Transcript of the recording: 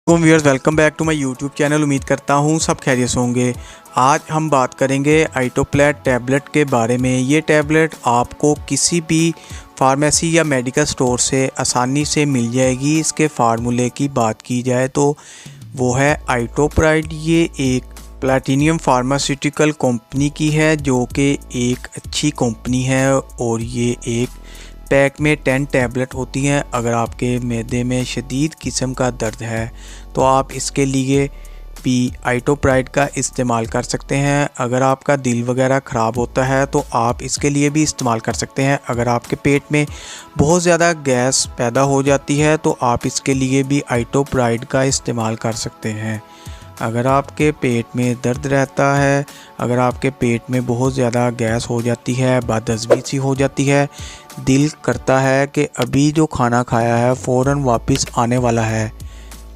Viewers, welcome back to my YouTube channel. उम्मीद करता हूँ सब खैरियत होंगे। आज हम बात करेंगे आइटोप्लेट टैबलेट के बारे में। ये टैबलेट आपको किसी भी फार्मेसी या मेडिकल स्टोर से आसानी से मिल जाएगी। इसके फार्मूले की बात की जाए तो वो है आइटोप्राइड। ये एक प्लैटिनियम फार्मास्यूटिकल कंपनी की है जो कि एक अच्छी कंपनी है और ये एक पैक में 10 टैबलेट होती हैं। अगर आपके मैदे में शदीद किस्म का दर्द है तो आप इसके लिए भी आइटोप्राइड का इस्तेमाल कर सकते हैं। अगर आपका दिल वगैरह ख़राब होता है तो आप इसके लिए भी इस्तेमाल कर सकते हैं। अगर आपके पेट में बहुत ज़्यादा गैस पैदा हो जाती है तो आप इसके लिए भी आइटोप्राइड का इस्तेमाल कर सकते हैं। अगर आपके पेट में दर्द रहता है, अगर आपके पेट में बहुत ज़्यादा गैस हो जाती है, बदहज़मी सी हो जाती है, दिल करता है कि अभी जो खाना खाया है फ़ौरन वापस आने वाला है,